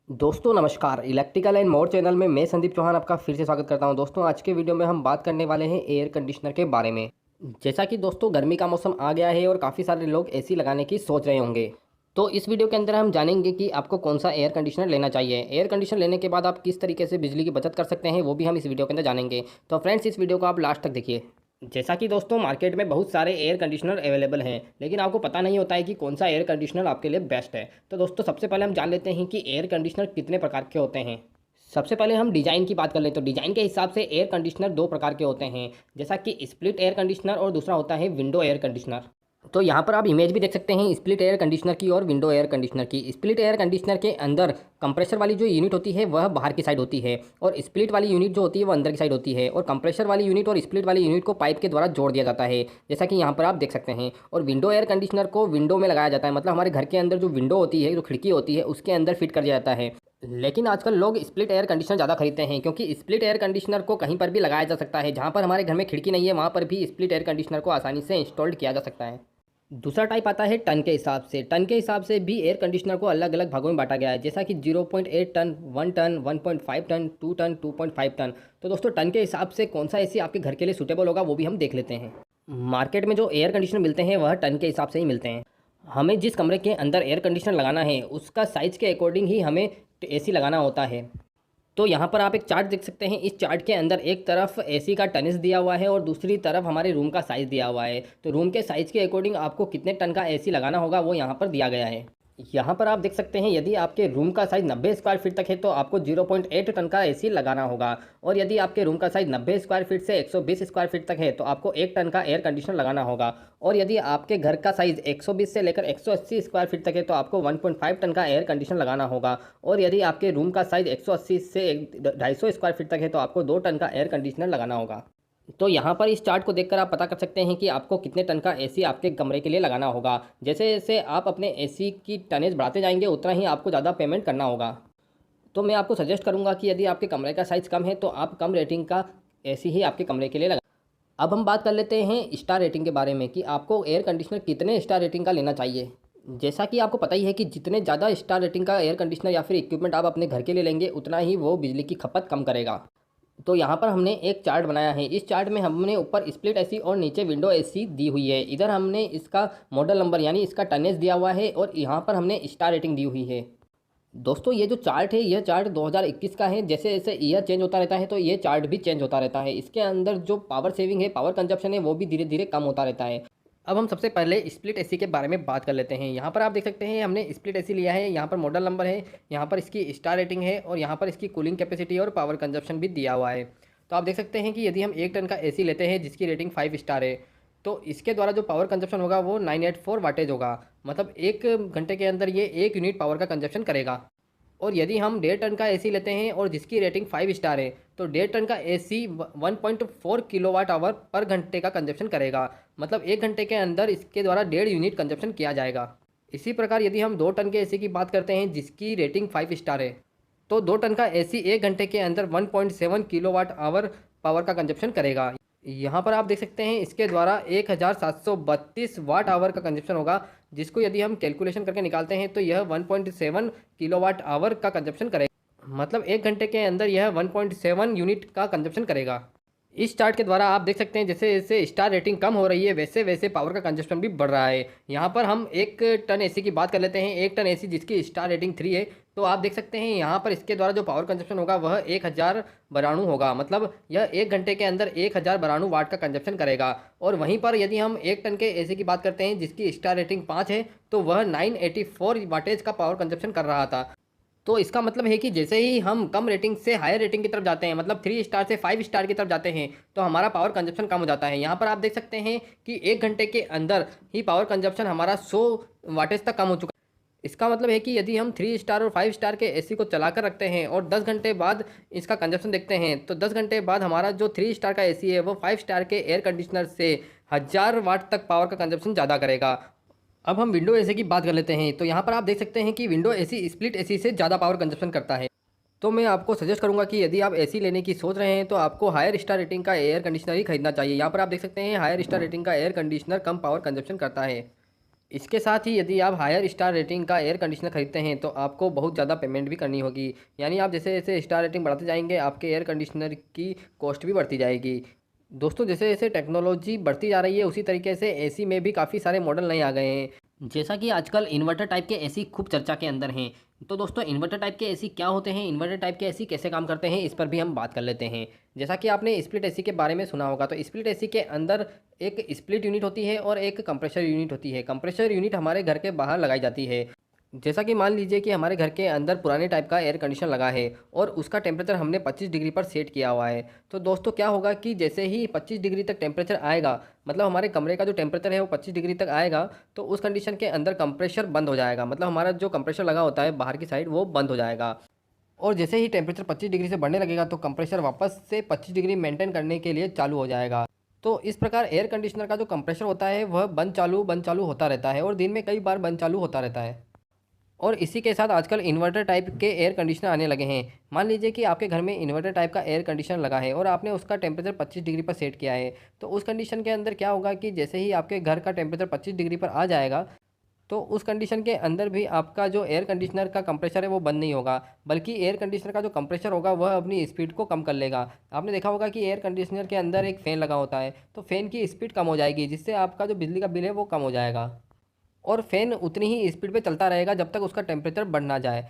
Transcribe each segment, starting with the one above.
दोस्तों नमस्कार। Electrical and more channel में मैं संदीप चौहान आपका फिर से स्वागत करता हूं। दोस्तों आज के वीडियो में हम बात करने वाले हैं एयर कंडीशनर के बारे में। जैसा कि दोस्तों गर्मी का मौसम आ गया है और काफ़ी सारे लोग एसी लगाने की सोच रहे होंगे। तो इस वीडियो के अंदर हम जानेंगे कि आपको कौन सा एयर कंडीशनर लेना चाहिए। एयर कंडीशनर लेने के बाद आप किस तरीके से बिजली की बचत कर सकते हैं वो भी हम इस वीडियो के अंदर जानेंगे। तो फ्रेंड्स इस वीडियो को आप लास्ट तक देखिए। जैसा कि दोस्तों मार्केट में बहुत सारे एयर कंडीशनर अवेलेबल हैं, लेकिन आपको पता नहीं होता है कि कौन सा एयर कंडीशनर आपके लिए बेस्ट है। तो दोस्तों सबसे पहले हम जान लेते हैं कि एयर कंडीशनर कितने प्रकार के होते हैं। सबसे पहले हम डिज़ाइन की बात कर लें तो डिज़ाइन के हिसाब से एयर कंडीशनर दो प्रकार के होते हैं, जैसा कि स्प्लिट एयर कंडीशनर और दूसरा होता है विंडो एयर कंडीशनर। तो यहाँ पर आप इमेज भी देख सकते हैं स्प्लिट एयर कंडीशनर की और विंडो एयर कंडीशनर की। स्प्लिट एयर कंडीशनर के अंदर कंप्रेसर वाली जो यूनिट होती है वह बाहर की साइड होती है और स्प्लिट वाली यूनिट जो होती है वो अंदर की साइड होती है, और कंप्रेसर वाली यूनिट और स्प्लिट वाली यूनिट को पाइप के द्वारा जोड़ दिया जाता है, जैसा कि यहाँ पर आप देख सकते हैं। और विंडो एयर कंडीशनर को विंडो में लगाया जाता है, मतलब हमारे घर के अंदर जो विंडो होती है, जो खिड़की होती है, उसके अंदर फिट कर दिया जाता है। लेकिन आजकल लोग स्प्लिट एयर कंडीशनर ज़्यादा खरीदते हैं, क्योंकि स्प्लिट एयर कंडीशनर को कहीं पर भी लगाया जा सकता है। जहाँ पर हमारे घर में खिड़की नहीं है वहाँ पर भी स्प्लिट एयर कंडीशनर को आसानी से इंस्टॉल किया जा सकता है। दूसरा टाइप आता है टन के हिसाब से। टन के हिसाब से भी एयर कंडीशनर को अलग अलग भागों में बांटा गया है, जैसा कि 0.8 ton, 1 ton, 1.5 ton, 2 ton, 2.5 ton. तो दोस्तों टन के हिसाब से कौन सा एसी आपके घर के लिए सूटेबल होगा वो भी हम देख लेते हैं। मार्केट में जो एयर कंडीशनर मिलते हैं वह टन के हिसाब से ही मिलते हैं। हमें जिस कमरे के अंदर एयर कंडीशनर लगाना है उसका साइज़ के अकॉर्डिंग ही हमें एसी लगाना होता है। तो यहाँ पर आप एक चार्ट देख सकते हैं। इस चार्ट के अंदर एक तरफ एसी का टनेज दिया हुआ है और दूसरी तरफ हमारे रूम का साइज़ दिया हुआ है। तो रूम के साइज़ के अकॉर्डिंग आपको कितने टन का एसी लगाना होगा वो यहाँ पर दिया गया है। यहाँ पर आप देख सकते हैं यदि आपके रूम का साइज़ 90 स्क्वायर फीट तक है तो आपको 0.8 टन का एसी लगाना होगा, और यदि आपके रूम का साइज़ 90 स्क्वायर फीट से 120 स्क्वायर फीट तक है तो आपको 1 टन का एयर कंडीशनर लगाना होगा, और यदि आपके घर का साइज़ 120 से लेकर 180 स्क्वायर फीट तक है तो आपको 1.5 टन का एयर कंडीशनर लगाना होगा, और यदि आपके रूम का साइज़ 180 से 250 स्क्वायर फीट तक है तो आपको 2 टन का एयर कंडीशनर लगाना होगा। तो यहाँ पर इस चार्ट को देखकर आप पता कर सकते हैं कि आपको कितने टन का एसी आपके कमरे के लिए लगाना होगा। जैसे जैसे आप अपने एसी की टनेज बढ़ाते जाएंगे उतना ही आपको ज़्यादा पेमेंट करना होगा। तो मैं आपको सजेस्ट करूँगा कि यदि आपके कमरे का साइज़ कम है तो आप कम रेटिंग का एसी ही आपके कमरे के लिए लगा। अब हम बात कर लेते हैं स्टार रेटिंग के बारे में कि आपको एयर कंडीशनर कितने स्टार रेटिंग का लेना चाहिए। जैसा कि आपको पता ही है कि जितने ज़्यादा स्टार रेटिंग का एयर कंडीशनर या फिर इक्विपमेंट आप अपने घर के लिए लेंगे उतना ही वो बिजली की खपत कम करेगा। तो यहाँ पर हमने एक चार्ट बनाया है। इस चार्ट में हमने ऊपर स्प्लिट एसी और नीचे विंडो एसी दी हुई है। इधर हमने इसका मॉडल नंबर यानी इसका टनेज दिया हुआ है और यहाँ पर हमने स्टार रेटिंग दी हुई है। दोस्तों ये जो चार्ट है यह चार्ट 2021 का है। जैसे जैसे ईयर चेंज होता रहता है तो ये चार्ट भी चेंज होता रहता है। इसके अंदर जो पावर सेविंग है, पावर कंजप्शन है, वो भी धीरे धीरे कम होता रहता है। अब हम सबसे पहले स्प्लिट एसी के बारे में बात कर लेते हैं। यहाँ पर आप देख सकते हैं हमने स्प्लिट एसी लिया है। यहाँ पर मॉडल नंबर है, यहाँ पर इसकी स्टार रेटिंग है और यहाँ पर इसकी कूलिंग कैपेसिटी और पावर कंजप्शन भी दिया हुआ है। तो आप देख सकते हैं कि यदि हम 1 टन का एसी लेते हैं जिसकी रेटिंग 5 स्टार है तो इसके द्वारा जो पावर कंजप्शन होगा वो 984 वाटेज होगा, मतलब 1 घंटे के अंदर ये 1 यूनिट पावर का कंजप्शन करेगा। और यदि हम 1.5 टन का एसी लेते हैं और जिसकी रेटिंग 5 स्टार है तो 1.5 टन का एसी 1.4 किलोवाट आवर पर घंटे का कंजप्शन करेगा, मतलब 1 घंटे के अंदर इसके द्वारा 1.5 यूनिट कंजप्शन किया जाएगा। इसी प्रकार यदि हम 2 टन के एसी की बात करते हैं जिसकी रेटिंग 5 स्टार है तो 2 टन का एसी 1 घंटे के अंदर 1.7 किलोवाट आवर पावर का कंजप्शन करेगा। यहाँ पर आप देख सकते हैं इसके द्वारा 1732 वाट आवर का कंजप्शन होगा, जिसको यदि हम कैलकुलेशन करके निकालते हैं तो यह 1.7 किलोवाट आवर का कंजप्शन करेगा, मतलब 1 घंटे के अंदर यह 1.7 यूनिट का कंजप्शन करेगा। इस चार्ट के द्वारा आप देख सकते हैं जैसे जैसे स्टार रेटिंग कम हो रही है वैसे वैसे पावर का कंजप्शन भी बढ़ रहा है। यहाँ पर हम 1 टन एसी की बात कर लेते हैं। 1 टन एसी जिसकी स्टार रेटिंग 3 है तो आप देख सकते हैं यहाँ पर इसके द्वारा जो पावर कंजप्शन होगा वह 1000 बराणु होगा, मतलब यह 1 घंटे के अंदर 1000 बराणु वाट का कंजप्शन करेगा। और वहीं पर यदि हम 1 टन के एसी की बात करते हैं जिसकी स्टार रेटिंग 5 है तो वह 984 वाटेज का पावर कंजप्शन कर रहा था। तो इसका मतलब है कि जैसे ही हम कम रेटिंग से हायर रेटिंग की तरफ जाते हैं, मतलब 3 स्टार से 5 स्टार की तरफ जाते हैं, तो हमारा पावर कंजप्शन कम हो जाता है। यहाँ पर आप देख सकते हैं कि 1 घंटे के अंदर ही पावर कंजप्शन हमारा 100 वाटेज तक कम हो चुका है। इसका मतलब है कि यदि हम 3 स्टार और 5 स्टार के एसी को चला कर रखते हैं और 10 घंटे बाद इसका कंजप्शन देखते हैं तो 10 घंटे बाद हमारा जो 3 स्टार का एसी है वो 5 स्टार के एयर कंडीशनर से 1000 वाट तक पावर का कंजप्शन ज़्यादा करेगा। अब हम विंडो एसी की बात कर लेते हैं। तो यहाँ पर आप देख सकते हैं कि विंडो एसी स्प्लिट एसी से ज़्यादा पावर कंजप्शन करता है। तो मैं आपको सजेस्ट करूँगा कि यदि आप एसी लेने की सोच रहे हैं तो आपको हायर स्टार रेटिंग का एयर कंडीशनर ही खरीदना चाहिए। यहाँ पर आप देख सकते हैं हायर स्टार रेटिंग का एयर कंडीशनर कम पावर कंजप्शन करता है। इसके साथ ही यदि आप हायर स्टार रेटिंग का एयर कंडीशनर खरीदते हैं तो आपको बहुत ज़्यादा पेमेंट भी करनी होगी। यानी आप जैसे जैसे स्टार रेटिंग बढ़ाते जाएंगे आपके एयर कंडीशनर की कॉस्ट भी बढ़ती जाएगी। दोस्तों जैसे जैसे टेक्नोलॉजी बढ़ती जा रही है उसी तरीके से एसी में भी काफ़ी सारे मॉडल नए आ गए हैं। जैसा कि आजकल इन्वर्टर टाइप के एसी खूब चर्चा के अंदर हैं। तो दोस्तों इन्वर्टर टाइप के एसी क्या होते हैं, इन्वर्टर टाइप के एसी कैसे काम करते हैं, इस पर भी हम बात कर लेते हैं। जैसा कि आपने स्प्लिट एसी के बारे में सुना होगा, तो स्प्लिट एसी के अंदर एक स्प्लिट यूनिट होती है और एक कंप्रेसर यूनिट होती है। कंप्रेसर यूनिट हमारे घर के बाहर लगाई जाती है। जैसा कि मान लीजिए कि हमारे घर के अंदर पुराने टाइप का एयर कंडीशनर लगा है और उसका टेम्परेचर हमने 25 डिग्री पर सेट किया हुआ है। तो दोस्तों क्या होगा कि जैसे ही 25 डिग्री तक टेम्परेचर आएगा, मतलब हमारे कमरे का जो टेम्परेचर है वो 25 डिग्री तक आएगा, तो उस कंडीशन के अंदर कंप्रेशर बंद हो जाएगा। मतलब हमारा जो कंप्रेशर लगा होता है बाहर की साइड वो बंद हो जाएगा। और जैसे ही टेम्परेचर 25 डिग्री से बढ़ने लगेगा तो कंप्रेशर वापस से 25 डिग्री मेंटेन करने के लिए चालू हो जाएगा। तो इस प्रकार एयर कंडीशनर का जो कंप्रेशर होता है वह बंद चालू होता रहता है और दिन में कई बार बंद चालू होता रहता है। और इसी के साथ आजकल इन्वर्टर टाइप के एयर कंडीशनर आने लगे हैं। मान लीजिए कि आपके घर में इन्वर्टर टाइप का एयर कंडीशनर लगा है और आपने उसका टेम्परेचर 25 डिग्री पर सेट किया है। तो उस कंडीशन के अंदर क्या होगा कि जैसे ही आपके घर का टेम्परेचर 25 डिग्री पर आ जाएगा, तो उस कंडीशन के अंदर भी आपका जो एयर कंडीशनर का कंप्रेशर है वो बंद नहीं होगा, बल्कि एयर कंडीशनर का जो कंप्रेशर होगा वह अपनी स्पीड को कम कर लेगा। आपने देखा होगा कि एयर कंडीशनर के अंदर एक फ़ैन लगा होता है, तो फ़ैन की स्पीड कम हो जाएगी जिससे आपका जो बिजली का बिल है वो कम हो जाएगा। और फ़ैन उतनी ही स्पीड पे चलता रहेगा जब तक उसका टेम्परेचर बढ़ ना जाए।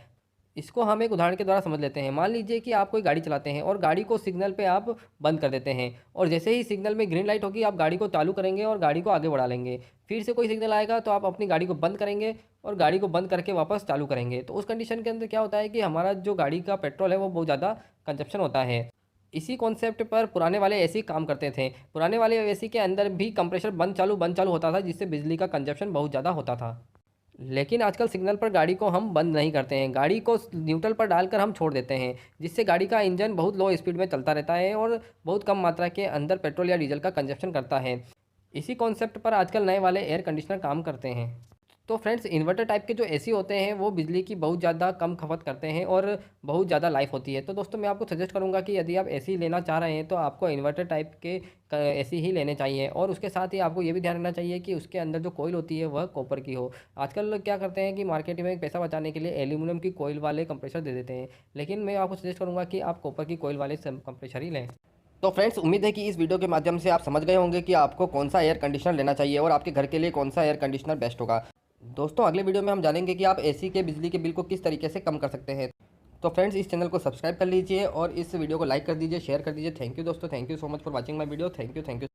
इसको हम एक उदाहरण के द्वारा समझ लेते हैं। मान लीजिए कि आप कोई गाड़ी चलाते हैं और गाड़ी को सिग्नल पे आप बंद कर देते हैं और जैसे ही सिग्नल में ग्रीन लाइट होगी आप गाड़ी को चालू करेंगे और गाड़ी को आगे बढ़ा लेंगे। फिर से कोई सिग्नल आएगा तो आप अपनी गाड़ी को बंद करेंगे और गाड़ी को बंद करके वापस चालू करेंगे। तो उस कंडीशन के अंदर क्या होता है कि हमारा जो गाड़ी का पेट्रोल है वो बहुत ज़्यादा कंजप्शन होता है। इसी कॉन्सेप्ट पर पुराने वाले एसी काम करते थे। पुराने वाले एसी के अंदर भी कंप्रेसर बंद चालू होता था जिससे बिजली का कंजप्शन बहुत ज़्यादा होता था। लेकिन आजकल सिग्नल पर गाड़ी को हम बंद नहीं करते हैं, गाड़ी को न्यूट्रल पर डालकर हम छोड़ देते हैं, जिससे गाड़ी का इंजन बहुत लो स्पीड में चलता रहता है और बहुत कम मात्रा के अंदर पेट्रोल या डीजल का कंजप्शन करता है। इसी कॉन्सेप्ट पर आजकल नए वाले एयर कंडीशनर काम करते हैं। तो फ्रेंड्स इन्वर्टर टाइप के जो एसी होते हैं वो बिजली की बहुत ज़्यादा कम खपत करते हैं और बहुत ज़्यादा लाइफ होती है। तो दोस्तों मैं आपको सजेस्ट करूंगा कि यदि आप एसी लेना चाह रहे हैं तो आपको इन्वर्टर टाइप के एसी ही लेने चाहिए और उसके साथ ही आपको ये भी ध्यान रखना चाहिए कि उसके अंदर जो कोयल होती है वह कॉपर की हो। आजकल लोग क्या करते हैं कि मार्केट में पैसा बचाने के लिए एल्यूमिनियम की कोयल वाले कंप्रेसर दे देते हैं, लेकिन मैं आपको सजेस्ट करूँगा कि आप कॉपर की कोयल वाले कंप्रेसर ही लें। तो फ्रेंड्स उम्मीद है कि इस वीडियो के माध्यम से आप समझ गए होंगे कि आपको कौन सा एयर कंडीशनर लेना चाहिए और आपके घर के लिए कौन सा एयर कंडीशनर बेस्ट होगा। दोस्तों अगले वीडियो में हम जानेंगे कि आप एसी के बिजली के बिल को किस तरीके से कम कर सकते हैं। तो फ्रेंड्स इस चैनल को सब्सक्राइब कर लीजिए और इस वीडियो को लाइक कर दीजिए, शेयर कर दीजिए। थैंक यू दोस्तों, thank you so much for watching my video. Thank you.